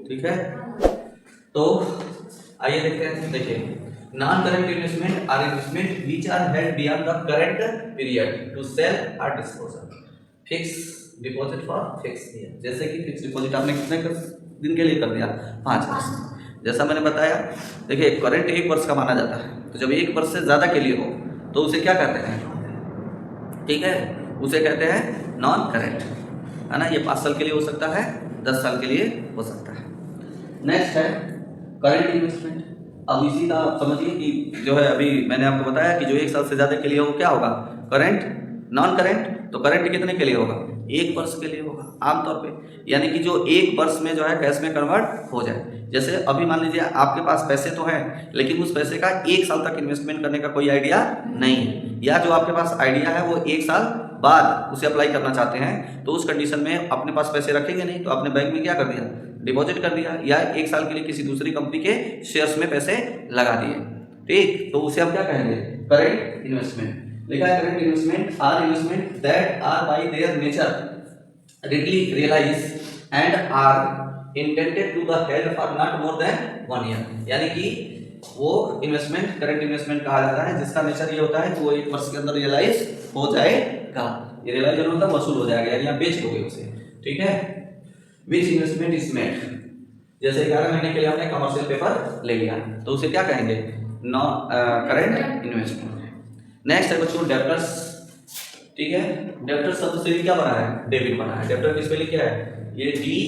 ठीक है, तो आइए देखते हैं। देखिए, non current investment are investment which are held beyond the current period to sell और disposal. Fix deposit for fix year, जैसे कि फिक्स डिपॉजिट आपने कितने दिन के लिए कर दिया, 5 वर्ष। जैसा मैंने बताया, देखिए करंट 1 वर्ष का माना जाता है, तो जब 1 वर्ष से ज़्यादा के लिए हो तो उसे क्या कहते हैं, ठीक है, उसे कहते हैं नॉन करेंट, है ना। ये 5 साल के लिए हो सकता है, 10 साल के लिए हो सकता है। नेक्स्ट है करेंट इन्वेस्टमेंट। अब इसी का समझिए कि जो है अभी मैंने आपको बताया कि जो 1 साल से ज़्यादा के लिए हो क्या होगा, करेंट। नॉन करेंट तो करेंट कितने के लिए होगा, 1 वर्ष के लिए होगा आमतौर पे, यानी कि जो 1 वर्ष में जो है कैश में कन्वर्ट हो जाए। जैसे अभी मान लीजिए आपके पास पैसे तो हैं, लेकिन उस पैसे का 1 साल तक इन्वेस्टमेंट करने का कोई आइडिया नहीं है, या जो आपके पास आइडिया है वो 1 साल बाद उसे अप्लाई करना चाहते हैं, तो उस कंडीशन में अपने पास पैसे रखेंगे नहीं, तो आपने बैंक में क्या कर दिया, डिपॉजिट कर दिया, या 1 साल के लिए किसी दूसरी कंपनी के शेयर्स में पैसे लगा दिए। ठीक, तो उसे हम क्या कहेंगे, करेंट इन्वेस्टमेंट। लिखा है current investment are investment that are by their nature readily realize and are intended to the held for not more than 1 year, यानी कि वो इन्वेस्टमेंट करंट इन्वेस्टमेंट कहा जाता है जिसका नेचर ये होता है कि वो 1 वर्ष के अंदर रियलाइज हो जाएगा। ये रियलाइज होने मतलब वसूल हो जाएगा, यानी आप बेच दोगे उसे। ठीक है, विच इन्वेस्टमेंट इज मेड, जैसे 11 महीने के लिए आपने कमर्शियल पेपर ले लिया तो उसे क्या कहेंगे, नॉन करेंट इन्वेस्टमेंट। नेक्स्ट है बच्चों डेब्टर्स। ठीक है, डेब्टर शब्द से क्या बना है, डेबिट बना है। डेब्टर की स्पेलिंग क्या है, ये डी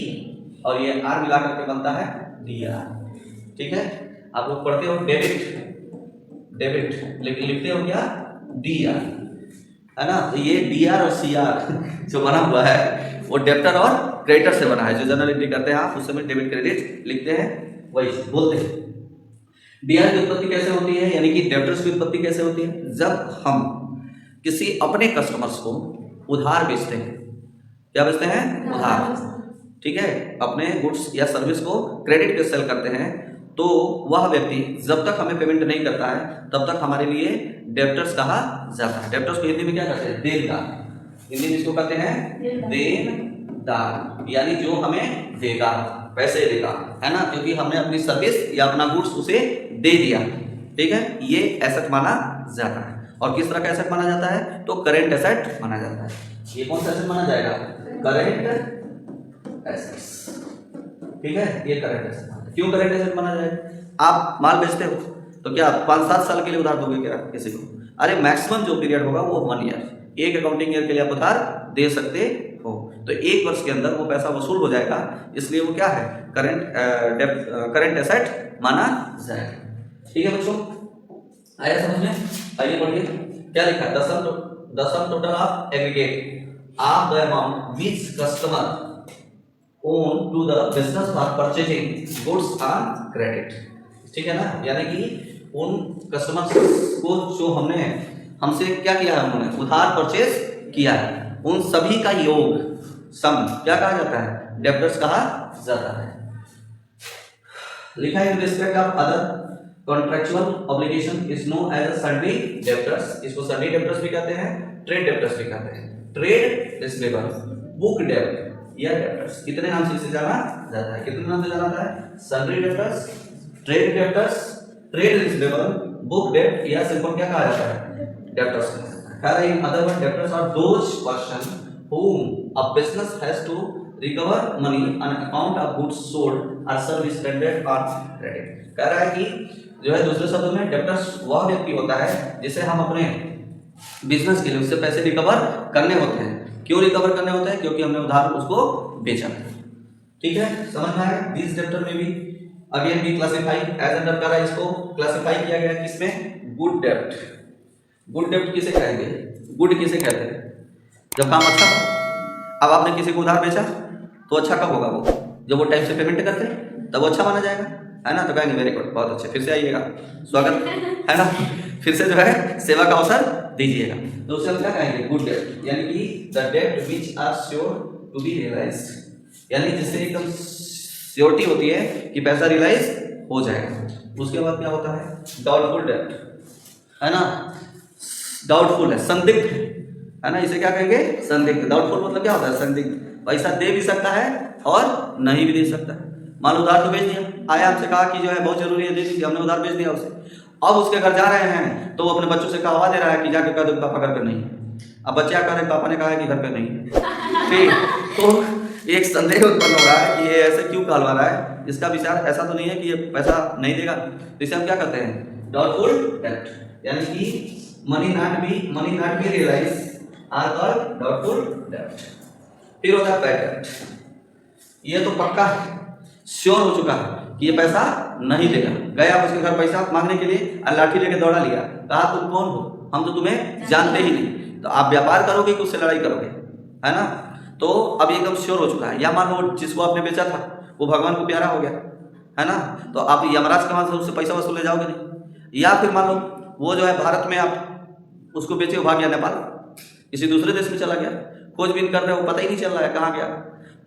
और ये आर मिला करके बनता है डी आर। ठीक है, आप लोग पढ़ते हो डेबिट, डेबिट लेकिन लिखते हो क्या, डी आर, है ना। तो ये डी आर और सी आर जो बना हुआ है वो डेब्टर और क्रेडिटर से बना है। जो जनरल एंट्री करते हैं आप उस समय डेबिट क्रेडिट लिखते हैं, वही बोलते हैं। डी आर की उत्पत्ति कैसे होती है, यानी कि डेब्टर्स की उत्पत्ति कैसे होती है, जब हम किसी अपने कस्टमर्स को उधार बेचते हैं, क्या बेचते हैं, उधार। ठीक है, अपने गुड्स या सर्विस को क्रेडिट पे सेल करते हैं, तो वह व्यक्ति जब तक हमें पेमेंट नहीं करता है तब तक हमारे लिए डेब्टर्स कहा जाता है। डेब्टर्स को हिंदी में क्या कहते हैं, देनदार। हिंदी में इसको कहते हैं देनदार, यानी जो हमें देगा, पैसे देगा, है ना, क्योंकि हमने अपनी सर्विस या अपना गुड्स उसे दे दिया। ठीक है, ये एसेट माना जाता है। और किस तरह का एसेट माना जाता है, तो करेंट एसेट माना जाता है। ये कौन सा एसेट माना जाएगा, करेंट एसेट्स। ठीक है, ये करेंट एसेट। क्यों करेंट एसेट माना जाएगा, आप माल बेचते हो तो क्या 5-7 साल के लिए उधार दोगे क्या किसी को, अरे मैक्सिमम जो पीरियड होगा वो 1 ईयर, एक अकाउंटिंग ईयर के लिए आप उधार दे सकते हो, तो 1 वर्ष के अंदर वो पैसा वसूल हो जाएगा, इसलिए वो क्या है, करेंट एसेट माना जाएगा। ठीक है बच्चों, आया समझ में, आइए पढ़िए क्या लिखा है, the sum total of aggregate of the amount which customer owe to the business for purchasing goods on credit. ठीक है ना, यानी कि उन कस्टमर्स को जो हमसे क्या किया है, उन्होंने उधार परचेज किया है, उन सभी का योग सम क्या कहा जाता है, डेब्टर्स कहा जाता है। लिखा है in respect of other contractual obligation is known as sundry debtors. इसको सन्ड्री डेब्टर्स भी कहते हैं, ट्रेड डेब्टर्स भी कहते हैं। ट्रेड रिसीवेबल, बुक डेब्ट या डेब्टर्स, कितने नाम से इसे जाना जाता है, कितने नाम से जाना जाता है, sundry debtors, trade debtors, trade receivable, book डेब्ट, या सिंपल क्या कहा जाता है, डेब्टर्स कहा जाता है। In other word debtors are those person whom a business has to recover money on account of goods sold or service rendered on credit। कह रहा है कि जो है दूसरे शब्दों में डेब्टर्स वह व्यक्ति होता है जिसे हम अपने बिजनेस के लिए उससे पैसे रिकवर करने होते हैं। क्यों रिकवर करने होते हैं, क्योंकि हमने उधार उसको बेचा। ठीक है, समझ में आया। दिस डेब्टर में भी अगेन भी क्लासिफाई एज अंडर करा, इसको क्लासिफाई किया गया किसमें, गुड डेब्ट। गुड डेब्ट किसे कहेंगे, गुड किसे कहते हैं, जब काम अच्छा हो। अब आपने किसी को उधार बेचा तो अच्छा कब होगा, वो जब वो टाइम से पेमेंट करते तब वो अच्छा माना जाएगा, है ना। तो कहेंगे वेरी गुड, बहुत अच्छे, फिर से आइएगा, स्वागत है ना, फिर से जो है सेवा का अवसर दीजिएगा। तो उसे हम क्या कहेंगे, गुड डेब्ट, यानी कि द डेब्ट which are sure to be realised, यानी जिससे एकदम श्योरिटी होती है कि पैसा रियलाइज हो जाएगा। उसके बाद क्या होता है, डाउटफुल डेब्ट, है ना, डाउटफुल है, संदिग्ध है, है ना, इसे क्या कहेंगे, संदिग्ध। डाउटफुल मतलब क्या होता है, संदिग्ध। पैसा दे भी सकता है और नहीं भी दे सकता है। मान लो उधार तो भेज दिया, आया हमसे कहा कि जो है बहुत जरूरी है दे दीजिए, हमने उधार भेज दिया उसे। अब उसके घर जा रहे हैं तो वो अपने बच्चों से कहवा दे रहा है कि जाके कह दो पापा घर पे नहीं है। अब बच्चे क्या कह रहे, पापा ने कहा है कि घर पे नहीं है, ठीक। तो एक संदेह उत्पन्न हो रहा है कि ये ऐसे क्यों कहलवा रहा है, इसका विचार ऐसा तो नहीं है कि ये पैसा नहीं देगा। तो इसे हम क्या कहते हैं, डाउटफुल डेब्ट, यानी कि money not be realise are called doubtful डेब्ट। फिर होता है बैड डेब्ट, ये तो पक्का श्योर हो चुका है कि ये पैसा नहीं देगा। गए आप उसके घर पैसा मांगने के लिए और लाठी लेके दौड़ा लिया, कहा तुम कौन हो, हम तो तुम्हें जानते ही नहीं। तो आप व्यापार करोगे कि उससे लड़ाई करोगे, है ना। तो अब एकदम श्योर हो चुका है। या मान लो जिसको आपने बेचा था वो भगवान को प्यारा हो गया, है ना, तो आप यमराज के वहां से उससे पैसा वसूल ले जाओगे नहीं। या फिर मान लो वो जो है भारत में आप उसको बेचे, भाग गया नेपाल, किसी दूसरे देश में चला गया, खोजबीन कर रहे हो, पता ही नहीं चल रहा है कहाँ गया।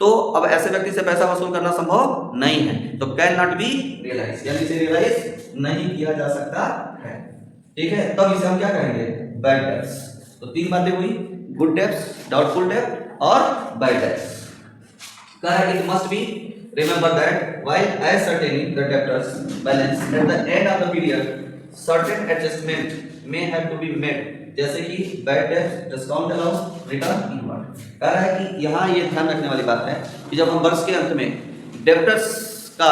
तो अब ऐसे व्यक्ति से पैसा वसूल करना संभव नहीं है। तो कैन नॉट बी रियलाइज, यानी इसे रियलाइज नहीं किया जा सकता है, ठीक है। तब इसे हम क्या कहेंगे, बैड डेब्ट्स। तो तीन बातें हुई, गुड डेब्ट्स, डाउटफुल डेब्ट और बैड डेब्ट्स। कहा है it must be remember that while ascertaining the debtors balance at the end of the period certain adjustment may have to be made, जैसे कि बैड डेब्ट, डिस्काउंट अलाउंस, रिटर्न इनवर्ड। कह रहा है कि यहाँ ये ध्यान रखने वाली बात है कि जब हम वर्ष के अंत में डेब्टर्स का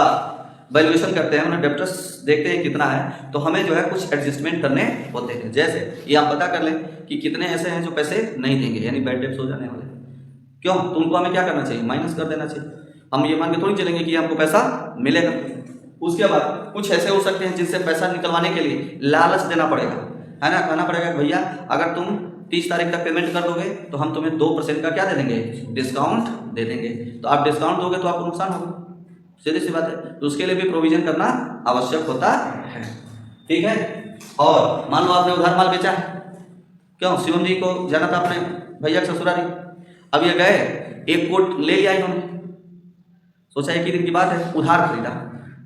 वैल्यूएशन करते हैं, उन्हें डेब्टर्स देखते हैं कितना है, तो हमें जो है कुछ एडजस्टमेंट करने होते हैं। जैसे ये आप पता कर लें कि कितने ऐसे हैं जो पैसे नहीं देंगे, यानी बैड डेब्ट्स हो जाने वाले। क्यों, तो उनको हमें क्या करना चाहिए, माइनस कर देना चाहिए। हम ये मान के थोड़ी चलेंगे कि हमको पैसा मिलेगा। उसके बाद कुछ ऐसे हो सकते हैं जिनसे पैसा निकलवाने के लिए लालच देना पड़ेगा, है ना, कहना पड़ेगा कि भैया अगर तुम 30 तारीख तक पेमेंट कर दोगे तो हम तुम्हें 2% का क्या दे देंगे, डिस्काउंट दे देंगे। तो आप डिस्काउंट दोगे तो आपको नुकसान होगा, सीधी सी बात है। तो उसके लिए भी प्रोविजन करना आवश्यक होता है, ठीक है। और मान लो आपने उधार माल बेचा है, क्यों, शिवम जी को जाना था अपने भैया के ससुरारी, अब ये गए एक कोट ले लिया इन्होंने, सोचा एक ही दिन की बात है, उधार खरीदा,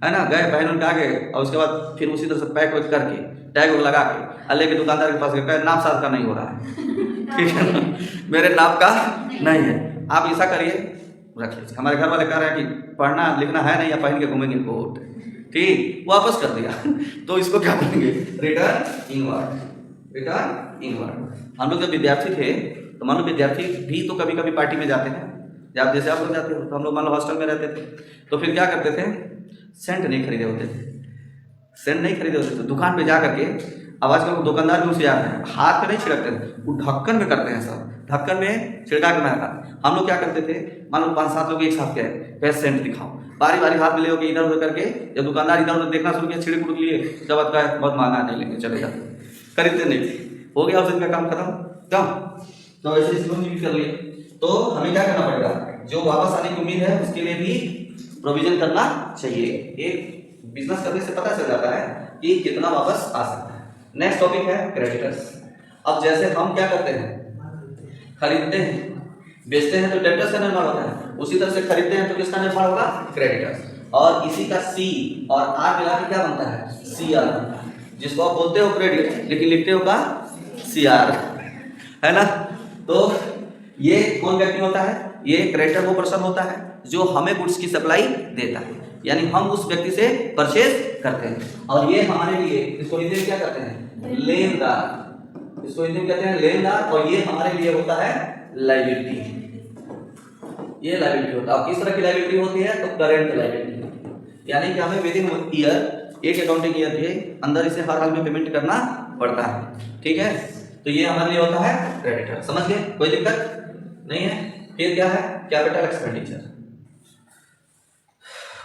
है ना, गए बहन उनके आगे और उसके बाद फिर उसी तरह से पैक वैक करके टैग लगा के अल्ले के दुकानदार के पास गए, नाप साथ का नहीं हो रहा है, ठीक है ना, मेरे नाप का नहीं है, आप ऐसा करिए रख लीजिए। हमारे घर वाले कह रहे हैं कि पढ़ना लिखना है नहीं, या पहन के घूमेंगे कोट, ठीक, वापस कर दिया। तो इसको क्या बोलेंगे, रिटर्न इनवर्ड, रिटर्न इनवर्ड। हम लोग जब विद्यार्थी थे तो मान लो विद्यार्थी भी तो कभी कभी पार्टी में जाते हैं, जब जैसे आप लोग जाते हो, तो हम लोग मान लो हॉस्टल में रहते थे, तो फिर क्या करते थे, सेंट नहीं खरीदे होते थे, सेंट नहीं खरीदे होते थे, दुकान पे जा करके, अब आजकल दुकानदार भी उसे आते हैं, हाथ पे नहीं छिड़कते थे, वो ढक्कन में करते हैं, सब ढक्कन में छिड़का के महका। हम लोग क्या करते थे, मान लो 5-7 लोग एक साथ गए, फिर सेंट दिखाओ, बारी बारी हाथ में ले होकर इधर उधर करके, जब दुकानदार इधर उधर देखना शुरू किया, छिड़क उड़क लिए, उसके बाद कहा बहुत महंगा नहीं लेंगे, चले जाते, खरीदते नहीं थे, हो गया उस दिन का काम खत्म। क्यों, तो ऐसे इसको भी कर लिए। तो हमें क्या करना पड़ेगा, जो वापस आने की उम्मीद है उसके लिए भी प्रोविजन करना चाहिए। एक बिजनेस करने से पता चल जाता है कि कितना वापस आ सकता है। नेक्स्ट टॉपिक है क्रेडिटर्स। अब जैसे हम क्या करते हैं, खरीदते हैं, बेचते हैं तो डेब्टर्स का निर्माण होता है, उसी तरह से खरीदते हैं तो किसका निर्माण होगा, क्रेडिटर्स। और इसी का सी और आर मिला के क्या बनता है, सी आर, जिसको आप बोलते हो क्रेडिट लेकिन लिखते हो का सी आर, है ना। तो ये कौन व्यक्ति होता है, ये क्रेडिटर वो पर्सन होता है जो हमें गुड्स की सप्लाई देता है, यानी हम उस व्यक्ति से परचेज करते हैं, और ये हमारे लिए, इसको हिंदी में क्या कहते हैं, लेनदार, इसको हिंदी में कहते हैं लेनदार, और ये हमारे लिए होता है लायबिलिटी, ये लायबिलिटी होता है। किस तरह की लायबिलिटी होती है, तो करेंट लायबिलिटी, यानी कि हमें विद इन ईयर, एक अकाउंटिंग ईयर के अंदर इसे हर हाल में पेमेंट करना पड़ता है, ठीक है। तो ये हमारे लिए होता है क्रेडिटर, समझ गए, कोई दिक्कत नहीं है। फिर क्या है, कैपिटल एक्सपेंडिचर।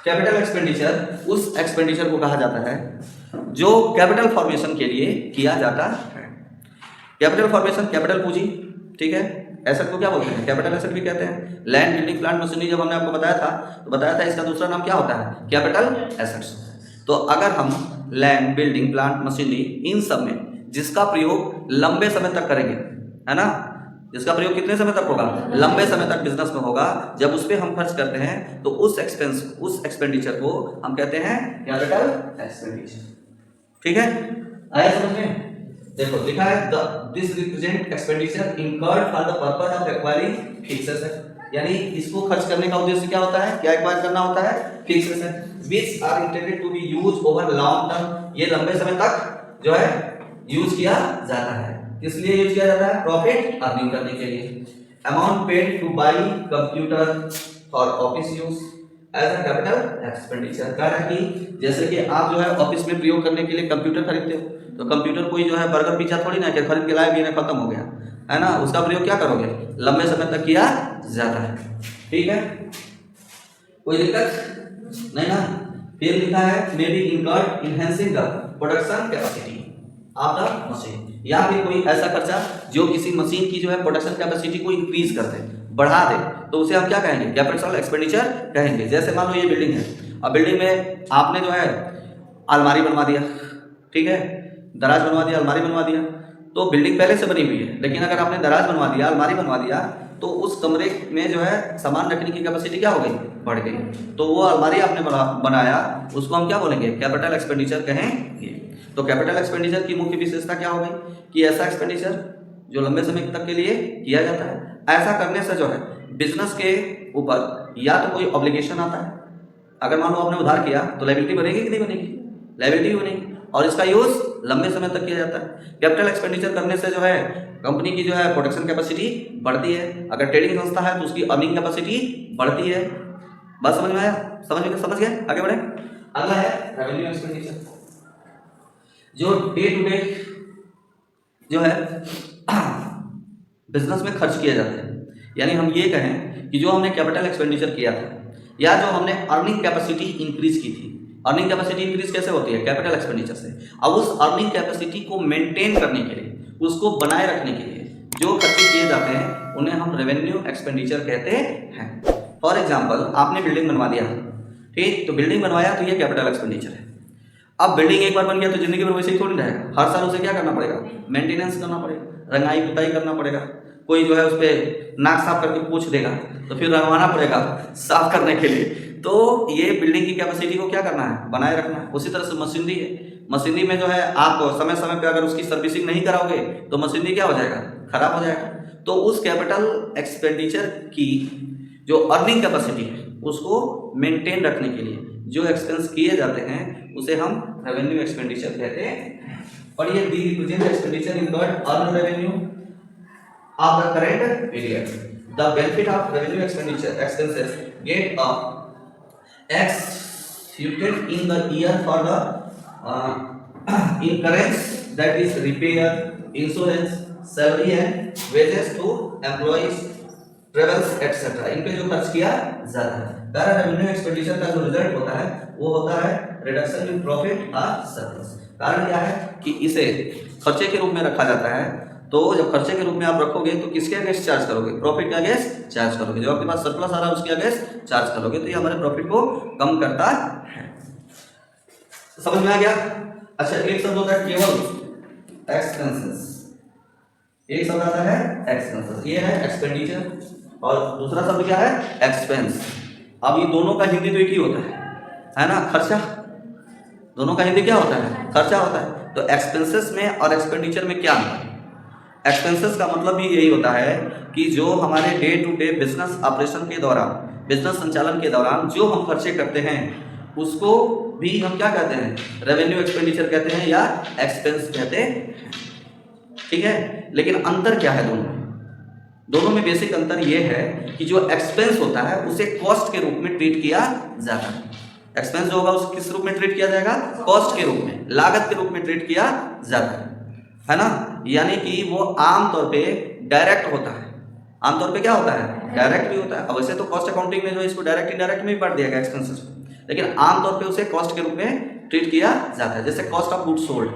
कैपिटल एक्सपेंडिचर उस एक्सपेंडिचर को कहा जाता है जो कैपिटल फॉर्मेशन के लिए किया जाता है। कैपिटल फॉर्मेशन, कैपिटल पूंजी, ठीक है, एसेट को क्या बोलते हैं, कैपिटल एसेट भी कहते हैं। लैंड, बिल्डिंग, प्लांट, मशीनरी जब हमने आपको बताया था तो बताया था इसका दूसरा नाम क्या होता है, कैपिटल एसेट्स। तो अगर हम लैंड, बिल्डिंग, प्लांट, मशीनरी, इन सब में जिसका प्रयोग लंबे समय तक करेंगे, है ना, जिसका प्रयोग कितने समय तक होगा, लंबे समय तक बिजनेस में होगा, जब उस पर हम खर्च करते हैं तो उस एक्सपेंडिचर को हम कहते हैं कैपिटल एक्सपेंडिचर, ठीक है, आया समझ में। देखो लिखा है this represent expenditure incurred for the purpose of acquiring fixed asset, यानी इसको खर्च करने का उद्देश्य क्या होता है, क्या एक्वायर करना होता है, fixed asset which are intended to be used over long term, ये लंबे समय तक जो है यूज किया जाता है। किस लिए यूज किया जाता है, प्रॉफिट अर्निंग करने के लिए। Amount paid to buy computer for office use as a capital expenditure, कह रहा है कि जैसे कि आप जो है ऑफिस में प्रयोग करने के लिए कंप्यूटर खरीदते हो, तो कंप्यूटर कोई जो है बर्गर पिज्जा थोड़ी ना कि खरीद के लाए भी खत्म हो गया है ना, उसका प्रयोग क्या करोगे, लंबे समय तक किया जाता है। ठीक है, कोई दिक्कत नहीं ना। फिर लिखा है may be incurred enhancing the production capacity of the machine, या फिर कोई ऐसा खर्चा जो किसी मशीन की जो है प्रोडक्शन कैपेसिटी को इंक्रीज कर दे, बढ़ा दे, तो उसे हम क्या कहेंगे, कैपिटल एक्सपेंडिचर कहेंगे। जैसे मान लो ये बिल्डिंग है, अब बिल्डिंग में आपने जो है अलमारी बनवा दिया, ठीक है, दराज बनवा दिया, अलमारी बनवा दिया, तो बिल्डिंग पहले से बनी हुई है, लेकिन अगर आपने दराज बनवा दिया, अलमारी बनवा दिया, तो उस कमरे में जो है सामान रखने की कैपेसिटी क्या हो गई, बढ़ गई, तो वो अलमारी आपने बनाया, उसको हम क्या बोलेंगे, कैपिटल एक्सपेंडिचर कहेंगे। तो कैपिटल एक्सपेंडिचर की मुख्य विशेषता क्या हो गई कि ऐसा एक्सपेंडिचर जो लंबे समय तक के लिए किया जाता है। ऐसा करने से जो है बिजनेस के ऊपर या तो कोई ऑब्लिगेशन आता है, अगर मान लो आपने उधार किया तो लायबिलिटी बनेगी कि नहीं बनेगी, लायबिलिटी बनेगी, और इसका यूज लंबे समय तक किया जाता है। कैपिटल एक्सपेंडिचर करने से जो है कंपनी की जो है प्रोडक्शन कैपेसिटी बढ़ती है, अगर ट्रेडिंग संस्था है तो उसकी अर्निंग कैपेसिटी बढ़ती है। बात समझ में आया, समझ गए, आगे बढ़े। अगला है रेवेन्यू एक्सपेंडिचर, जो डे टू डे जो है बिजनेस में खर्च किए जाते हैं, यानी हम ये कहें कि जो हमने कैपिटल एक्सपेंडिचर किया था या जो हमने अर्निंग कैपेसिटी इंक्रीज की थी। अर्निंग कैपेसिटी इंक्रीज कैसे होती है, कैपिटल एक्सपेंडिचर से। अब उस अर्निंग कैपेसिटी को मेंटेन करने के लिए, उसको बनाए रखने के लिए जो खर्चे किए जाते हैं उन्हें हम रेवेन्यू एक्सपेंडिचर कहते हैं। फॉर एग्जाम्पल आपने बिल्डिंग बनवा दिया, ठीक, तो बिल्डिंग बनवाया तो ये कैपिटल एक्सपेंडिचर है। अब बिल्डिंग एक बार बन गया तो जिंदगी भर वैसे ही थोड़ी रहेगा, हर साल उसे क्या करना पड़ेगा, मेंटेनेंस करना पड़ेगा, रंगाई पुताई करना पड़ेगा, कोई जो है उस पर नाक साफ करके पूछ देगा तो फिर रंगवाना पड़ेगा साफ करने के लिए। तो ये बिल्डिंग की कैपेसिटी को क्या करना है, बनाए रखना है। उसी तरह से मशीनरी है, मशीनरी में जो है आप समय समय पे अगर उसकी सर्विसिंग नहीं कराओगे तो मशीनरी क्या हो जाएगा, खराब हो जाएगा। तो उस कैपिटल एक्सपेंडिचर की जो अर्निंग कैपेसिटी है उसको मेंटेन रखने के लिए जो एक्सपेंस किए जाते हैं उसे हम रेवेन्यू एक्सपेंडिचर कहते हैं। और ये the represent expenditure incurred earn revenue of the current period. The benefit of revenue expenditure expenses get executed in the year for the incurrence, that is repair, insurance, salary and wages to employees, travels etc. इन पे जो खर्च किया जाता है। कारण revenue expenditure का जो result होता है वो होता है रिडक्शन इन प्रॉफिट और सरप्लस। कारण क्या है कि इसे खर्चे के रूप में रखा जाता है, तो जब खर्चे के रूप में आप रखोगे तो किसके अगेंस्ट चार्ज करोगे, प्रॉफिट के अगेंस्ट चार्ज करोगे। जब आपके पास सरप्लस आ रहा है उसके अगेंस्ट चार्ज करोगे, तो ये हमारे प्रॉफिट को कम करता है। समझ में आ गया। अच्छा, एक शब्द होता है केवल एक्सपेंसेस, एक शब्द आता है एक्सपेंसेस, ये है एक्सपेंडिचर और दूसरा शब्द क्या है, एक्सपेंस। अब ये दोनों का हिंदी तो एक ही होता है ना, खर्चा। दोनों का हिंदी क्या होता है, खर्चा होता है। तो एक्सपेंसेस में और एक्सपेंडिचर में क्या अंतर है। एक्सपेंसेस का मतलब भी यही होता है कि जो हमारे day to day business operation के दौरान, बिजनेस संचालन के दौरान जो हम खर्चे करते हैं उसको भी हम क्या कहते हैं, रेवेन्यू एक्सपेंडिचर कहते हैं या एक्सपेंस कहते हैं। ठीक है, लेकिन अंतर क्या है दोनों में बेसिक अंतर यह है कि जो एक्सपेंस होता है उसे कॉस्ट के रूप में ट्रीट किया जाता है। एक्सपेंस जो होगा उसे किस रूप में ट्रीट किया जाएगा, कॉस्ट के रूप में, लागत के रूप में ट्रीट किया जाता है ना। यानी कि वो आमतौर पे डायरेक्ट होता है। आमतौर पे क्या होता है, डायरेक्ट भी होता है। अब वैसे तो कॉस्ट अकाउंटिंग में जो है इसको डायरेक्ट इनडायरेक्ट में भी बांट दिया गया एक्सपेंसेस को, लेकिन आमतौर पे उसे कॉस्ट के रूप में ट्रीट किया जाता है। जैसे कॉस्ट ऑफ गुड्स सोल्ड,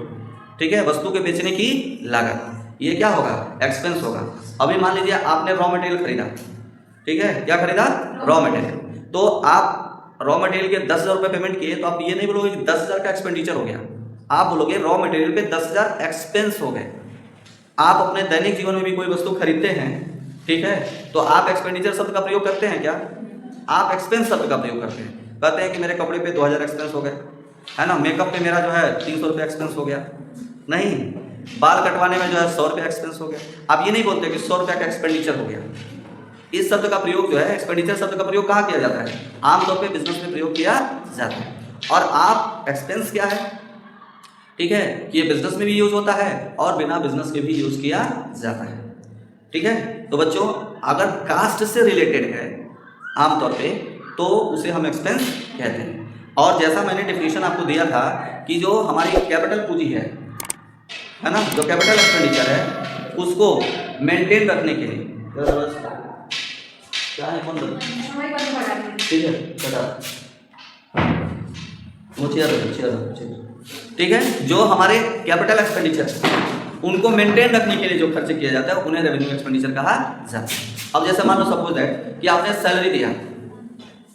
ठीक है, वस्तु के बेचने की लागत, ये क्या होगा, एक्सपेंस होगा। अभी मान लीजिए आपने रॉ मटेरियल खरीदा, ठीक है, क्या खरीदा, रॉ मटेरियल। तो आप रॉ मटेरियल के 10,000 रुपये पेमेंट किए, तो आप ये नहीं बोलोगे कि 10,000 का एक्सपेंडिचर हो गया, आप बोलोगे रॉ मटेरियल पे 10,000 एक्सपेंस हो गए। आप अपने दैनिक जीवन में भी कोई वस्तु खरीदते हैं, ठीक है, तो आप एक्सपेंडिचर शब्द का प्रयोग करते हैं क्या, आप एक्सपेंस शब्द का प्रयोग करते हैं। कहते हैं कि मेरे कपड़े पे 2,000 एक्सपेंस हो गए, है ना, मेकअप पे मेरा जो है 300 रुपये एक्सपेंस हो गया। नहीं, बाल कटवाने में जो है 100 रुपया एक्सपेंस हो गया। आप ये नहीं बोलते कि 100 रुपया का एक्सपेंडिचर हो गया। इस शब्द का प्रयोग जो है, एक्सपेंडिचर शब्द का प्रयोग कहाँ किया जाता है? आमतौर पे बिजनेस में प्रयोग किया जाता है। और आप एक्सपेंस क्या है, ठीक है, ये बिजनेस में भी यूज होता है और बिना बिजनेस के भी यूज किया जाता है, ठीक है। तो बच्चों, अगर कास्ट से रिलेटेड है आमतौर पे तो उसे हम एक्सपेंस कहते हैं। और जैसा मैंने डेफिनेशन आपको दिया था कि जो हमारी कैपिटल पूंजी है ना, जो कैपिटल एक्सपेंडिचर है उसको मेंटेन रखने के लिए क्या है, कौन ठीक है, ठीक है, जो हमारे कैपिटल एक्सपेंडिचर उनको मेंटेन रखने के लिए जो खर्च किया जाता है उन्हें रेवेन्यू एक्सपेंडिचर कहा जाता है। अब जैसे मान लो सपोज दैट कि आपने सैलरी दिया,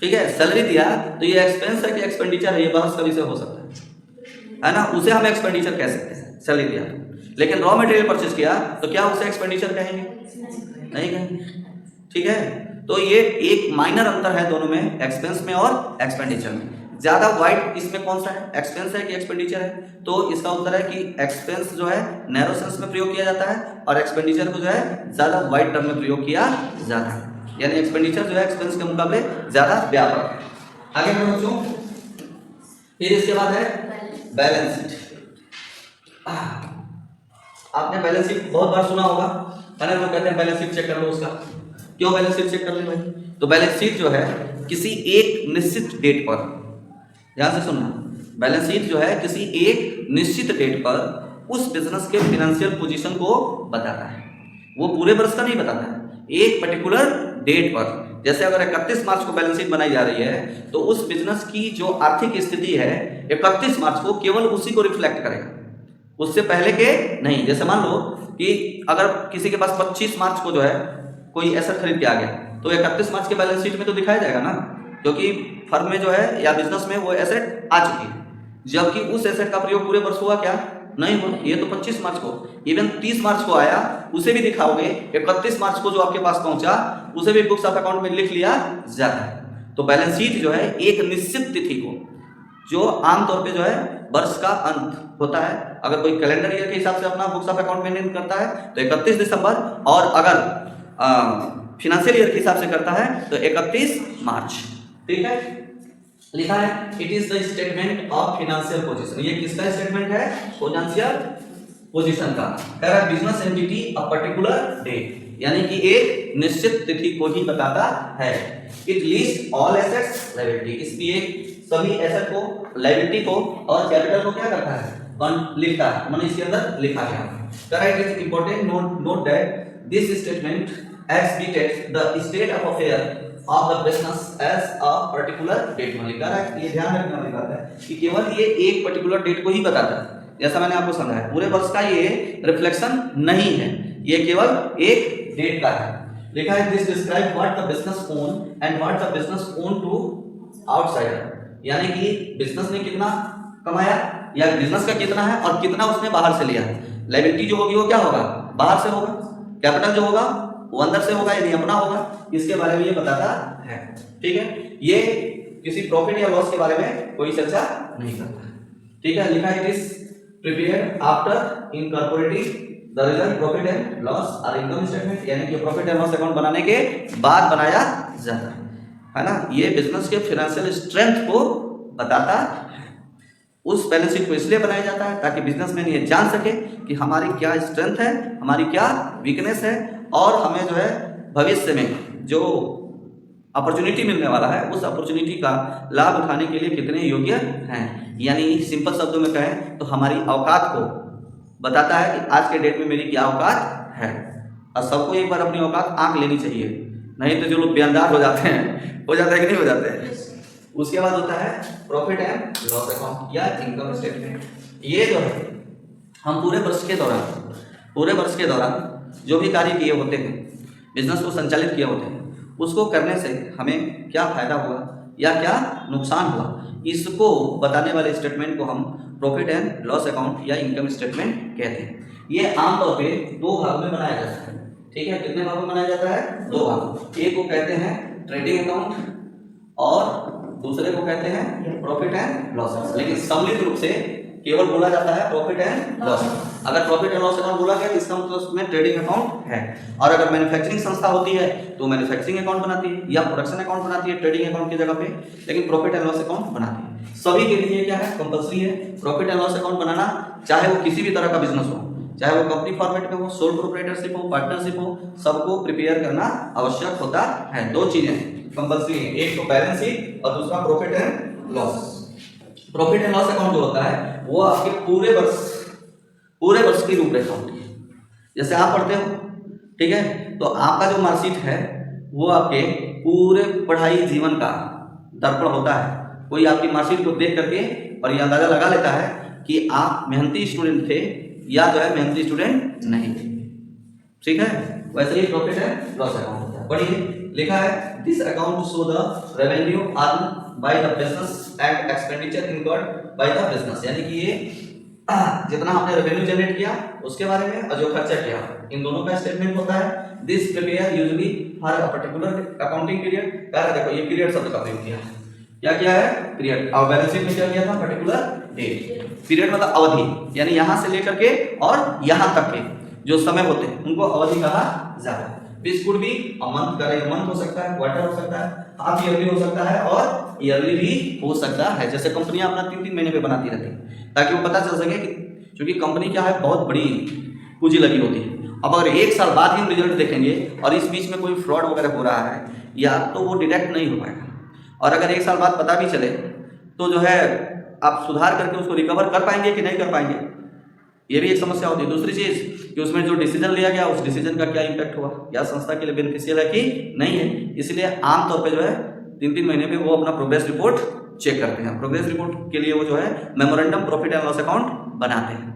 ठीक है, सैलरी दिया तो ये एक्सपेंस है कि एक्सपेंडिचर है, ये बहस का विषय हो सकता है ना। उसे हम एक्सपेंडिचर कह सकते हैं, सैलरी दिया। लेकिन रॉ मटेरियल परचेज किया तो क्या उसे एक्सपेंडिचर कहेंगे? नहीं कहेंगे, ठीक है। तो ये एक माइनर अंतर है दोनों में, एक्सपेंस में और एक्सपेंडिचर में। ज्यादा वाइड इसमें कौन सा है, एक्सपेंस है कि एक्सपेंडिचर है? तो इसका उत्तर है कि एक्सपेंस जो है नैरो सेंस में प्रयोग किया जाता है और एक्सपेंडिचर को जो है ज्यादा वाइड टर्म में प्रयोग किया जाता है, यानी एक्सपेंडिचर जो है एक्सपेंस के मुकाबले ज्यादा व्यापक है। आगे बढ़ो बच्चों, फिर इसके बाद है बैलेंस शीट। आपने बैलेंस शीट बहुत बार सुना होगा, है ना, लोग कहते हैं बैलेंस शीट चेक कर लो उसका। क्यों बैलेंस शीट चेक कर ले भाई? तो बैलेंस शीट जो है किसी एक निश्चित डेट पर, ध्यान से सुनना, बैलेंस शीट जो है किसी एक निश्चित डेट पर उस बिजनेस के फाइनेंशियल पोजीशन को बताता है। वो पूरे वर्ष का नहीं बताता है, एक पर्टिकुलर डेट पर। जैसे अगर 31 मार्च को बैलेंस शीट बनाई जा रही है तो उस बिजनेस की जो आर्थिक स्थिति है 31 मार्च को केवल उसी को रिफ्लेक्ट करेगा, उससे पहले के नहीं। जैसे मान लो कि अगर किसी के पास 25 मार्च को जो है कोई एसेट खरीद के आ गया तो 31 मार्च के बैलेंस शीट में तो दिखाया जाएगा ना, क्योंकि फर्म में जो है या बिजनेस में वो एसेट आ चुकी है। जबकि उस एसेट का प्रयोग पूरे वर्ष हुआ क्या? नहीं हुआ। ये तो 25 मार्च को, इवन 30 मार्च को आया उसे भी दिखाओगे, 31 मार्च को जो आपके पास पहुंचा उसे भी बुक्स ऑफ अकाउंट में लिख लिया जाता है। तो बैलेंस शीट जो है एक निश्चित तिथि को, जो आमतौर पे जो है वर्ष का अंत होता है, अगर कोई कैलेंडर ईयर के हिसाब से अपना बुक्स ऑफ अकाउंट मेंटेन करता है तो 31 दिसंबर, और अगर फिनेंशियल ईयर के हिसाब से करता है तो 31 मार्च, ठीक है। लिखा है it is the statement of financial position. ये किसका स्टेटमेंट है? फाइनेंशियल पोजीशन का। कह रहा है business entity a particular date, यानी कि एक निश्चित तिथि को ही बताता है। It list all assets liability, इसलिए सभी एसेट को, लायबिलिटी को और कैपिटल को क्या करता है? लिखता है, माने इसके अंदर लिखा गया। कह रहा है it is important note that this statement exhibits the state of affair of the business as a particular date में लिखा है। ये ध्यान रखने वाली बात है कि केवल ये एक पर्टिकुलर डेट को ही बताता है, जैसा मैंने आपको समझाया। पूरे वर्ष का ये रिफ्लेक्शन नहीं है, ये केवल एक डेट का है। लिखा है this describe what the business own and what the business owe to outsider, यानी कि बिजनेस ने कितना कमाया या बिजनेस का कितना है और कितना उसने बाहर से लिया है। लायबिलिटी जो होगी वो क्या होगा? बाहर से होगा। कैपिटल जो होगा वो अंदर से होगा, यदि अपना होगा। इसके बारे में ये बताता है, ठीक है। ये किसी प्रॉफिट या लॉस के बारे में कोई चर्चा नहीं करता, ठीक है। लिखा है it is prepared after incorporating the result profit and loss और इनकम स्टेटमेंट, यानी कि प्रॉफिट एंड लॉस अकाउंट बनाने के बाद बनाया जाता है ना। ये बिजनेस के फाइनेंशियल स्ट्रेंथ को बताता है। उस बैलेंस शीट को इसलिए बनाया जाता है ताकि बिजनेसमैन ये जान सके कि हमारी क्या स्ट्रेंथ है, हमारी क्या वीकनेस है, और हमें जो है भविष्य में जो अपॉर्चुनिटी मिलने वाला है उस अपॉर्चुनिटी का लाभ उठाने के लिए कितने योग्य हैं। यानी सिंपल शब्दों में कहें तो हमारी औकात को बताता है कि आज के डेट में मेरी क्या औकात है। और सबको एक बार अपनी औकात आंक लेनी चाहिए, नहीं तो जो लोग बेअंदाज हो जाते हैं, हो जाता है कि नहीं हो जाते हैं। उसके बाद होता है प्रॉफिट एंड लॉस अकाउंट या इनकम स्टेटमेंट। ये जो है हम पूरे वर्ष के दौरान जो भी कार्य किए होते हैं, बिजनेस को संचालित किए होते हैं, उसको करने से हमें क्या फायदा हुआ या क्या नुकसान हुआ, इसको बताने वाले स्टेटमेंट को हम प्रॉफिट एंड लॉस अकाउंट या इनकम स्टेटमेंट कहते हैं। ये आमतौर पे दो भाग में बनाया जाता है, ठीक है। कितने भागों में बनाया जाता है? दो भाग। एक को कहते हैं ट्रेडिंग अकाउंट और दूसरे को कहते हैं प्रॉफिट एंड लॉस। लेकिन सम्मिलित रूप से केवल बोला जाता है प्रॉफिट एंड लॉस। अगर प्रॉफिट एंड लॉस अकाउंट बोला गया तो इसका मतलब उसमें ट्रेडिंग अकाउंट है। और अगर मैन्युफैक्चरिंग संस्था होती है तो मैन्युफैक्चरिंग अकाउंट बनाती है या प्रोडक्शन अकाउंट बनाती है ट्रेडिंग अकाउंट की जगह पे, लेकिन प्रॉफिट एंड लॉस अकाउंट बनाती है। सभी के लिए क्या है, कंपल्सरी है प्रॉफिट एंड लॉस अकाउंट बनाना, चाहे वो किसी भी तरह का बिजनेस हो, चाहे वो कंपनी फॉर्मेट में हो, सोल प्रोप्राइटरशिप हो, पार्टनरशिप हो, सबको प्रिपेयर करना आवश्यक होता है। दो चीजें कंपल्सरी है, एक तो बैलेंस शीट और दूसरा profit and loss. Profit and loss account जो होता है वो आपके पूरे वर्ष की रूपरेखा होती है। जैसे आप पढ़ते हो, ठीक है, तो आपका जो मार्कशीट है वो आपके पूरे पढ़ाई जीवन का दर्पण होता है। कोई आपकी मार्कशीट को देख करके और ये अंदाजा लगा लेता है कि आप मेहनती स्टूडेंट थे या जो है मेहनती स्टूडेंट नहीं थे, ठीक है। वैसे ही प्रॉफिट एंड लॉस अकाउंट होता है। पढ़िए, लिखा है this account show the revenue earn by the business and expenditure incurred by the business, यानी कि ये जितना आपने रेवेन्यू जनरेट किया उसके बारे में और जो खर्चा किया इन दोनों का स्टेटमेंट होता है। This prepare usually for a particular accounting period. देखो ये पीरियड शब्द का प्रयोग किया, क्या किया है, पीरियड। और बैलेंस शीट में क्या किया था, पर्टिकुलर डेट। पीरियड मतलब अवधि, यानी यहां से लेकर के और यहां तक के जो समय होते हैं उनको अवधि कहा जाता है। This could be a month, month हो सकता है, क्वार्टर हो सकता है, हाफ ईयरली हो सकता है और ईयरली भी हो सकता है। जैसे कंपनियां अपना 3-3 महीने पे बनाती रहती हैं ताकि वो पता चल सके कि क्योंकि कंपनी क्या है, बहुत बड़ी पूंजी लगी होती है। अब अगर 1 साल बाद ही हम रिजल्ट देखेंगे और इस बीच में कोई फ्रॉड वगैरह हो रहा है या तो वो डिटेक्ट नहीं हो पाएगा, और अगर 1 साल बाद पता भी चले तो जो है आप सुधार करके उसको रिकवर कर पाएंगे कि नहीं कर पाएंगे, ये भी एक समस्या होती है। दूसरी चीज कि उसमें जो डिसीजन लिया गया उस डिसीजन का क्या इम्पैक्ट हुआ, या संस्था के लिए बेनिफिशियल है कि नहीं है। इसलिए आमतौर पे जो है 3-3 महीने पे वो अपना प्रोग्रेस रिपोर्ट चेक करते हैं। प्रोग्रेस रिपोर्ट के लिए वो जो है memorandum profit and loss account बनाते हैं।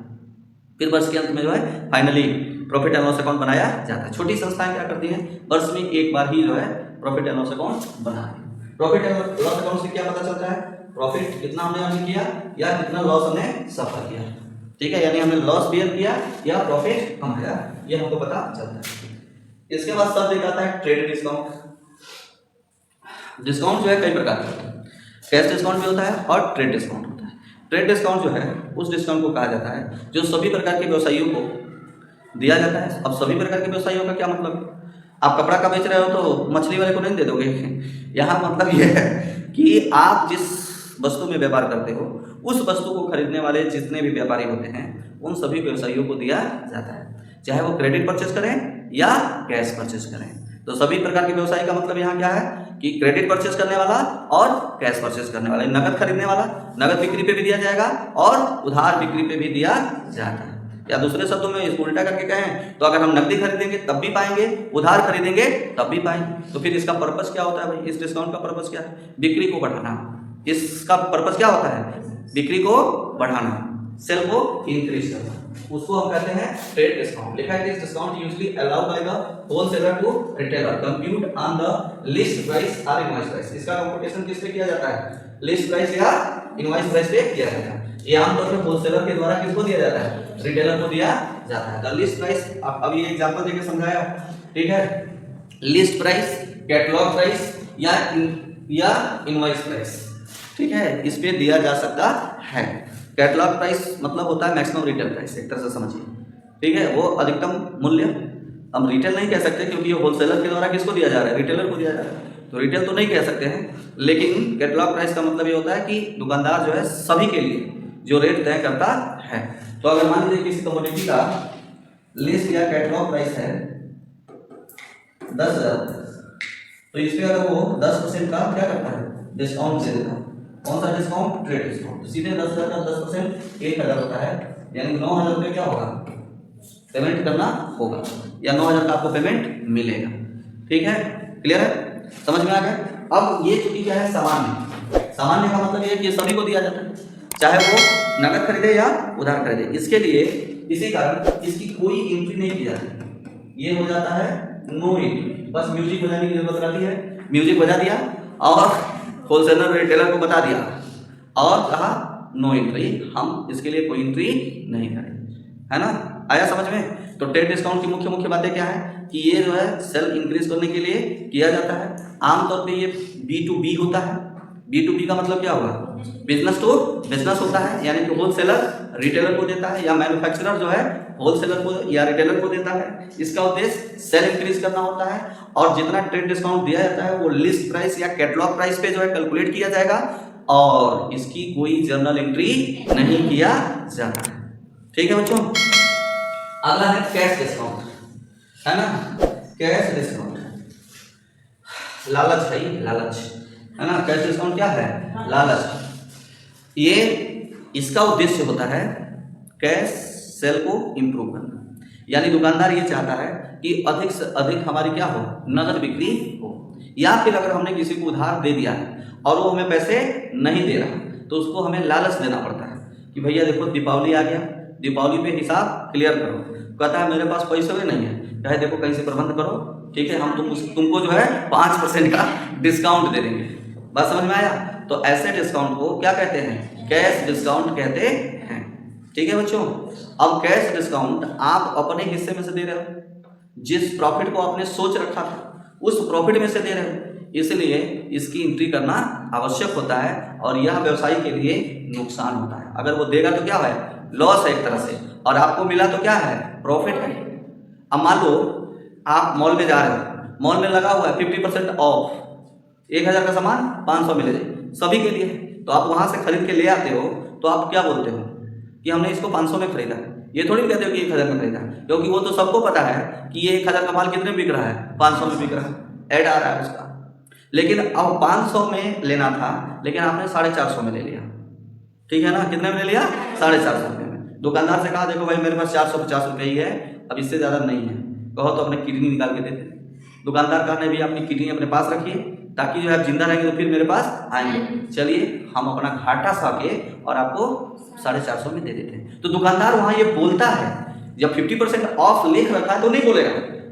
फिर वर्ष के अंत में जो है finally profit and loss account बनाया जाता है। छोटी संस्थाएं क्या करती हैं, वर्ष में एक बार ही जो है प्रॉफिट एंड लॉस अकाउंट बनाती हैं। प्रॉफिट एंड लॉस अकाउंट से क्या पता चलता है, प्रॉफिट कितना हमने अर्न किया या कितना लॉस हमने सफर किया, ठीक है, यानी हमने लॉस बियर किया या प्रॉफिट कमाया, ये हमको पता चलता है। इसके बाद शब्द एक आता है ट्रेड डिस्काउंट। डिस्काउंट जो है कई प्रकार का होता है, कैश डिस्काउंट भी होता है और ट्रेड डिस्काउंट होता है। ट्रेड डिस्काउंट जो है उस डिस्काउंट को कहा जाता है जो सभी प्रकार के व्यवसायियों को दिया जाता है। अब सभी प्रकार के व्यवसायियों का क्या मतलब, आप कपड़ा का बेच रहे हो तो मछली वाले को नहीं दे दोगे। यहाँ मतलब यह है कि आप जिस वस्तु में व्यापार करते हो उस वस्तु को खरीदने वाले जितने भी व्यापारी होते हैं उन सभी व्यवसायियों को दिया जाता है, चाहे वो क्रेडिट परचेस करें या कैश परचेस करें। तो सभी प्रकार के व्यवसाय का मतलब यहाँ क्या है कि क्रेडिट परचेस करने वाला और कैश परचेस करने वाला, नगद खरीदने वाला नगद बिक्री पे भी दिया जाएगा और उधार बिक्री पे भी दिया जाता है। या दूसरे शब्दों में इसको उल्टा करके कहें तो अगर हम नकदी खरीदेंगे तब भी पाएंगे, उधार खरीदेंगे तब भी पाएंगे। तो फिर इसका पर्पस क्या होता है भाई, इस डिस्काउंट का पर्पस क्या है, बिक्री को बढ़ाना। इसका पर्पस क्या होता है, बिक्री को बढ़ाना, सेल को इंक्रीज करना, उसको हम कहते हैं ट्रेड डिस्काउंट। लिखा है this discount usually allowed by the wholesaler to retailer compute on the list price और इनवॉइस प्राइस। इसका कंप्यूटेशन किस पे किया जाता है, लिस्ट प्राइस या इनवॉइस प्राइस पे किया जाता है। ये आमतौर पर होलसेलर के द्वारा किसको दिया जाता है, रिटेलर को दिया जाता है। द लिस्ट प्राइस, अब ये एग्जांपल देके समझाया, ठीक है। लिस्ट प्राइस, कैटलॉग प्राइस या इनवॉइस प्राइस, ठीक है, इस पे दिया जा सकता है। कैटलॉग प्राइस मतलब होता है मैक्सिमम रिटेल प्राइस, एक तरह से समझिए, ठीक है, वो अधिकतम मूल्य। हम रिटेल नहीं कह सकते क्योंकि ये होलसेलर के द्वारा किसको दिया जा रहा है, रिटेलर को दिया जा रहा है, तो रिटेल तो नहीं कह सकते हैं। लेकिन कैटलॉग प्राइस का मतलब ये होता है कि दुकानदार जो है सभी के लिए जो रेट तय करता है। तो अगर मान लीजिए किसी कमोडिटी का लिस्ट या कैटलॉग प्राइस है 10,000, तो इस पे अगर वो 10% का क्या करता है, डिस्काउंट दे देता है। कौन सा डिस्काउंट, ट्रेड डिस्काउंट। तो सीधे 10,000 का 10% 1,000 होता है, यानी 9,000 रुपये क्या होगा, पेमेंट करना होगा, या 9,000 का आपको पेमेंट मिलेगा, ठीक है, क्लियर है, समझ में आ गया। अब ये चूंकि क्या है, सामान्य का मतलब ये है कि सभी को दिया जाता है, चाहे वो नगद खरीदे या उधार खरीदे। इसके लिए इसी कारण इसकी कोई एंट्री नहीं की जाती, ये हो जाता है नो एंट्री। बस म्यूजिक बजाने की जरूरत रहती है, म्यूजिक बजा दिया और होलसेलर रिटेलर को बता दिया और कहा नो एंट्री, हम इसके लिए कोई एंट्री नहीं करेंगे, है ना, आया समझ में। तो ट्रेड डिस्काउंट की मुख्य बातें क्या है कि ये जो है सेल इंक्रीज करने के लिए किया जाता है। आमतौर पे ये B2B होता है, B2B का मतलब क्या हुआ, बिजनेस टू बिजनेस होता है, यानी कि होलसेलर रिटेलर को देता है या मैन्युफैक्चरर जो है होलसेलर को या रिटेलर को देता है। इसका उद्देश्य सेल इंक्रीज करना होता है और जितना ट्रेड डिस्काउंट दिया जाता है वो लिस्ट प्राइस या कैटलॉग प्राइस पे जो है कैलकुलेट किया जाएगा और इसकी कोई जर्नल एंट्री नहीं किया जाता है। ठीक है बच्चों। अगला है कैश डिस्काउंट, है ना, कैश डिस्काउंट, लालच है, लालच है ना। कैश डिस्काउंट क्या है, लालच। ये इसका उद्देश्य होता है कैश सेल को इंप्रूव करना, यानी दुकानदार ये चाहता है कि अधिक से अधिक हमारी क्या हो, नगद बिक्री हो, या फिर अगर हमने किसी को उधार दे दिया है और वो हमें पैसे नहीं दे रहा तो उसको हमें लालच देना पड़ता है कि भैया देखो दीपावली आ गया, दीपावली पे हिसाब क्लियर करो। कहता है मेरे पास पैसे भी नहीं है, कहे देखो कहीं से प्रबंध करो, ठीक है, हम तुमको जो है 5% का डिस्काउंट दे देंगे। बात समझ में आया। तो ऐसे डिस्काउंट को क्या कहते हैं, कैश डिस्काउंट कहते हैं। ठीक है बच्चों। अब कैश डिस्काउंट आप अपने हिस्से में से दे रहे हो, जिस प्रॉफिट को आपने सोच रखा था उस प्रॉफिट में से दे रहे हो, इसलिए इसकी एंट्री करना आवश्यक होता है और यह व्यवसायी के लिए नुकसान होता है। अगर वो देगा तो क्या है, लॉस है एक तरह से, और आपको मिला तो क्या है, प्रॉफिट है। अब मान लो आप मॉल में जा रहे हो, मॉल में लगा हुआ है 50% ऑफ, 1000 का सामान 500 में ले जाए सभी के लिए, तो आप वहां से खरीद के ले आते हो तो आप क्या बोलते हो कि हमने इसको 500 में खरीदा। ये थोड़ी कहते हो कि 1000 में खरीदा, क्योंकि वो तो सबको पता है कि ये 1000 का माल कितने में बिक रहा है, 500 में बिक रहा है, ऐड आ रहा है उसका। लेकिन अब 500 में लेना था लेकिन आपने 450 में ले लिया, ठीक है ना, कितने में ले लिया, 450 रुपये में। दुकानदार से कहा देखो भाई मेरे पास 450 रुपये ही है, अब इससे ज़्यादा नहीं है, कहो तो अपने किडनी निकाल के देते। दुकानदार कहने भी अपनी किडनी अपने पास रखिए ताकि जो है जिंदा रहेंगे तो फिर मेरे पास आएंगे, चलिए हम अपना घाटा सह के और आपको 450 में दे देते हैं। तो दुकानदार वहाँ ये बोलता है, जब 50% ऑफ लिख रखा है तो नहीं बोलेगा,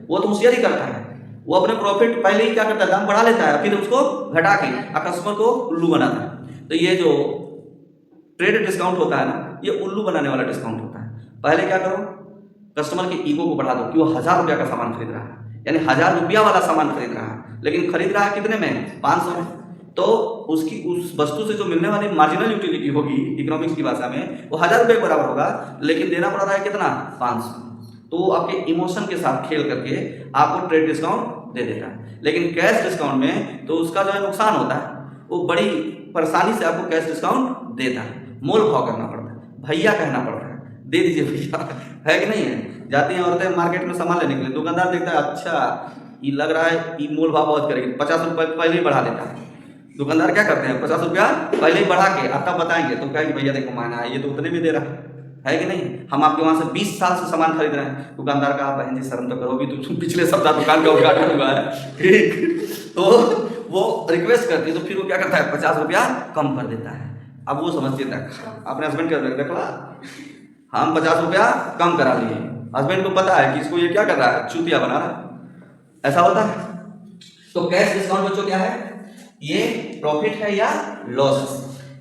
वो तो होशियारी करता है, वो अपने प्रॉफिट पहले ही क्या करता है, दाम बढ़ा लेता है, फिर उसको घटा के कस्टमर को उल्लू बनाता है। तो ये जो ट्रेड डिस्काउंट होता है ना, ये उल्लू बनाने वाला डिस्काउंट होता है। पहले क्या करो, कस्टमर के ईगो को बढ़ा दो कि वो 1000 रुपया का सामान खरीद रहा है, यानी 1000 रुपया वाला सामान खरीद रहा है, लेकिन खरीद रहा है कितने में, 500 में। तो उसकी उस वस्तु से जो मिलने वाली मार्जिनल यूटिलिटी होगी इकोनॉमिक्स की भाषा में, वो 1000 रुपये के बराबर होगा, लेकिन देना पड़ रहा है कितना, 500। तो आपके इमोशन के साथ खेल करके आपको ट्रेड डिस्काउंट दे देता है। लेकिन कैश डिस्काउंट में तो उसका जो है नुकसान होता है, वो बड़ी परेशानी से आपको कैश डिस्काउंट देता है, मोल भाव करना पड़ता है, भैया कहना पड़ता है, दे दीजिए भैया, है कि नहीं है। जाती हैं औरतें मार्केट में सामान लेने के लिए, दुकानदार देखता है अच्छा ये लग रहा है ये मोल भाव बहुत करेगी, 50 रुपये पहले ही बढ़ा देता है। दुकानदार क्या करते हैं, 50 रुपया पहले ही बढ़ा के अब तब बताएंगे तो कहेंगे भैया देखो माना है, ये तो उतने में दे रहा है कि नहीं, हम आपके वहाँ से 20 साल से सामान खरीद रहे हैं। दुकानदार का बहन जी शर्म तो करो, भी तो पिछले सप्ताह दुकान का उद्घाटन हुआ है, ठीक। तो वो रिक्वेस्ट करती है तो फिर वो क्या करता है, 50 रुपया कम कर देता है। अब वो समझती है अपने हस्बैंड के देखा हम 50 रुपया कम करा लिए, हस्बैंड को पता है कि इसको ये क्या कर रहा है, चूतिया बना रहा है, ऐसा होता है। तो कैश डिस्काउंट बच्चों क्या है, ये प्रॉफिट है या लॉस,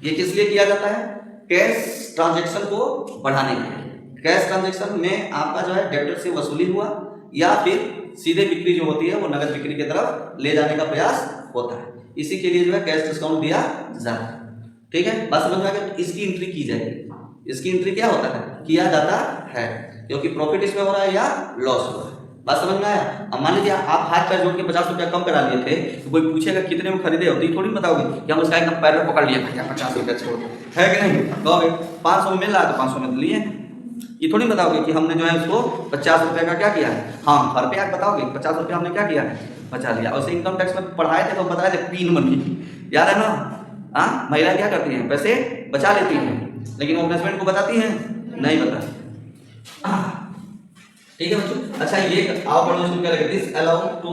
ये किस लिए किया जाता है, कैश ट्रांजैक्शन को बढ़ाने के लिए। कैश ट्रांजैक्शन में आपका जो है डेब्टर से वसूली हुआ या फिर सीधे बिक्री जो होती है वो नगद बिक्री की तरफ ले जाने का प्रयास होता है, इसी के लिए जो है कैश डिस्काउंट दिया जाता है। ठीक है, बस समझ में आ गया। इसकी एंट्री की जाएगी, इसकी एंट्री क्या होता है, किया जाता है, क्योंकि प्रॉफिट इसमें हो रहा है या लॉस हो रहा है। बात समझ में आया। अब मान लीजिए आप हाथ पैर जोड़ के 50 रुपया कम करा लिए थे, तो कोई पूछेगा कितने में खरीदे हो, तो ये थोड़ी बताओगे कि हम उसका एकदम पैर में पकड़ लिए भैया 50 रुपया छोड़ दो, है कि नहीं, कहोगे 500 में मिल रहा है तो 500 में लिए। ये थोड़ी बताओगे कि हमने जो है उसको 50 रुपये का क्या किया है, हाँ हर पे आप बताओगे 50 रुपया हमने क्या किया है, बचा लिया। और इनकम टैक्स में पढ़ाए थे तो बताए थे पिन मनी, याद है ना। हाँ, महिलाएं क्या करती हैं, पैसे बचा लेती हैं, लेकिन वो अपने हस्बैंड को बताती हैं, नहीं बताती। ठीक है बच्चों। अच्छा ये आप पढ़ो, इसको क्या लगेगा, this allow to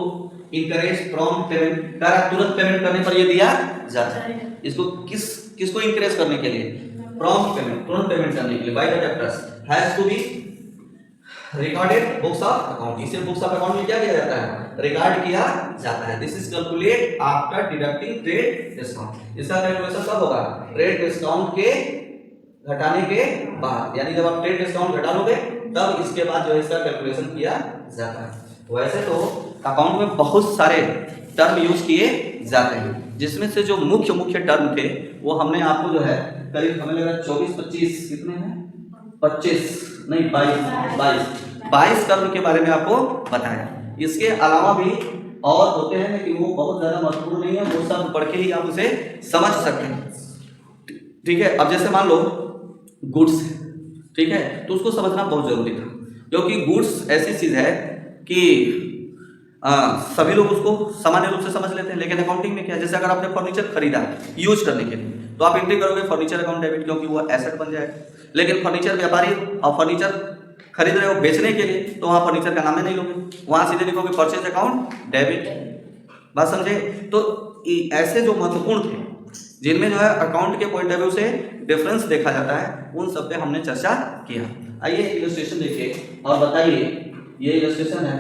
encourage prompt payment, तुरंत पेमेंट करने पर ये दिया जाता है। इसको किसको इनकरेज करने के लिए, प्रॉम्प्ट पेमेंट, तुरंत पेमेंट करने के लिए, by the debtors has to be recorded books of account. इसे बुक्स ऑफ अकाउंट में क्या किया जाता है, रिकॉर्ड किया जाता है। This is calculate after deducting trade discount. इसका कैलकुलेशन कब होगा, ट्रेड डिस्काउंट के घटाने के बाद, यानी जब आप ट्रेड डिस्काउंट घटा लोगे तब इसके बाद जो है इसका कैलकुलेशन किया जाता है। वैसे तो अकाउंट में बहुत सारे टर्म यूज किए जाते हैं, जिसमें से जो मुख्य टर्म थे वो हमने आपको जो है करीब हमें लगा 24-25 कितने हैं 25 नहीं 22 टर्म के बारे में आपको बताया। इसके अलावा भी और होते हैं लेकिन वो बहुत ज़्यादा महत्वपूर्ण नहीं है, वो सब पढ़ के ही आप उसे समझ सकते हैं। ठीक है, अब जैसे मान लो गुड्स है, ठीक है, तो उसको समझना बहुत जरूरी था, क्योंकि गुड्स ऐसी चीज़ है कि सभी लोग उसको सामान्य रूप से समझ लेते हैं। लेकिन अकाउंटिंग में क्या है, जैसे अगर आपने फर्नीचर खरीदा यूज करने के लिए तो आप एंट्री करोगे फर्नीचर अकाउंट डेबिट, क्योंकि वो एसेट बन जाएगा। लेकिन फर्नीचर व्यापारी और फर्नीचर खरीद रहे हो बेचने के लिए तो वहाँ फर्नीचर का नाम ही नहीं लोगे, वहाँ सीधे लिखोगे परचेज अकाउंट डेबिट। बात समझे? तो ऐसे जो महत्वपूर्ण थे जिनमें जो है अकाउंट के पॉइंट ऑफ व्यू से डिफरेंस देखा जाता है, उन सब पे हमने चर्चा किया। आइए इलस्ट्रेशन देखिए और बताइए, ये इलस्ट्रेशन है,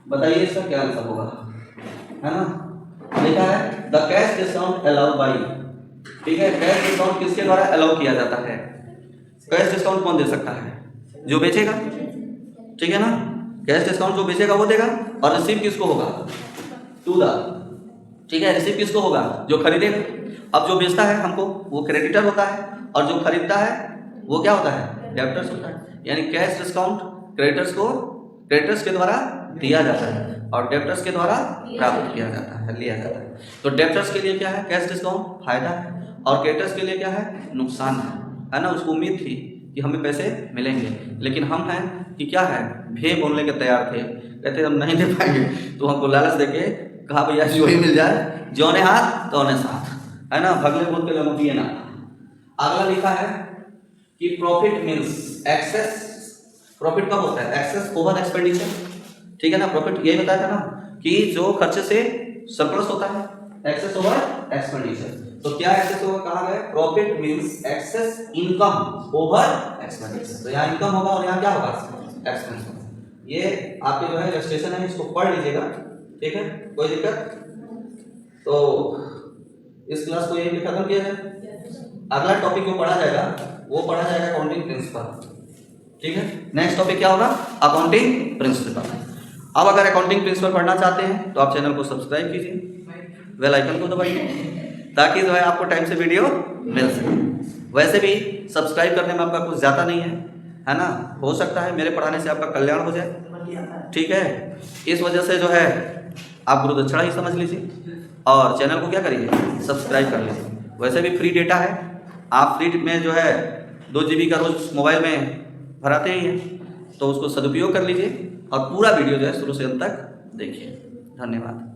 बताइए इसका क्या आंसर होगा, है ना। लिखा है the cash discount allowed by, ठीक है, कैश डिस्काउंट किसके द्वारा अलाउ किया जाता है? कैश डिस्काउंट कौन दे सकता है? जो बेचेगा, ठीक है ना। कैश डिस्काउंट जो बेचेगा वो देगा, और रिसीव किसको होगा? टू द, ठीक है, रिसीव किसको होगा? जो खरीदेगा। अब जो बेचता है हमको वो क्रेडिटर होता है, और जो खरीदता है वो क्या होता है? डेबिटर्स होता है। यानी कैश डिस्काउंट क्रेडिटर्स के द्वारा दिया जाता है और डेबिटर्स के द्वारा प्राप्त किया जाता है, लिया जाता है। तो डेबिटर्स के लिए क्या है? कैश डिस्काउंट फायदा है, और क्रेडिटर्स के लिए क्या है? नुकसान है ना। उसको उम्मीद थी कि हमें पैसे मिलेंगे, लेकिन हम हैं कि क्या है, भे बोलने के तैयार थे, कहते हम नहीं दे पाएंगे, तो हमको लालच देके कहा भैया जो ही मिल जाए, जौने हाथ तौने साथ, है ना, भगले बोल के लमोटिए ना। अगला लिखा है कि प्रॉफिट मीन्स एक्सेस। प्रॉफिट कब होता है? एक्सेस ओवर एक्सपेंडिचर, ठीक है ना। प्रॉफिट यही बताया था ना कि जो खर्चे से सरप्लस होता है, एक्सेस ओवर एक्सपेंडिचर। तो क्या एक्सेस ओवर कहा गया? Profit means excess income over expenditure. तो यहाँ इनकम होगा और यहाँ क्या होगा? एक्सपेंस होगा। ये आपके जो है इलस्ट्रेशन है, इसको पढ़ लीजिएगा, ठीक है, कोई दिक्कत? तो इस क्लास को यहीं पे खत्म किया जाए। अगला टॉपिक जो पढ़ा जाएगा वो पढ़ा जाएगा अकाउंटिंग प्रिंसिपल, ठीक है। नेक्स्ट टॉपिक क्या होगा? Accounting principle. अब अगर अकाउंटिंग प्रिंसिपल पढ़ना चाहते हैं तो आप चैनल को सब्सक्राइब कीजिए, बेल आइकन को दबाइए, ताकि जो है आपको टाइम से वीडियो मिल सके। वैसे भी सब्सक्राइब करने में आपका कुछ ज़्यादा नहीं है ना, हो सकता है मेरे पढ़ाने से आपका कल्याण हो जाए, ठीक है। इस वजह से जो है आप गुरु दक्षिणा ही समझ लीजिए और चैनल को क्या करिए? सब्सक्राइब कर लीजिए। वैसे भी फ्री डेटा है, आप फ्री में जो है 2 GB का रोज मोबाइल में भराते ही हैं, तो उसको सदुपयोग कर लीजिए और पूरा वीडियो जो है शुरू से अंत तक देखिए। धन्यवाद।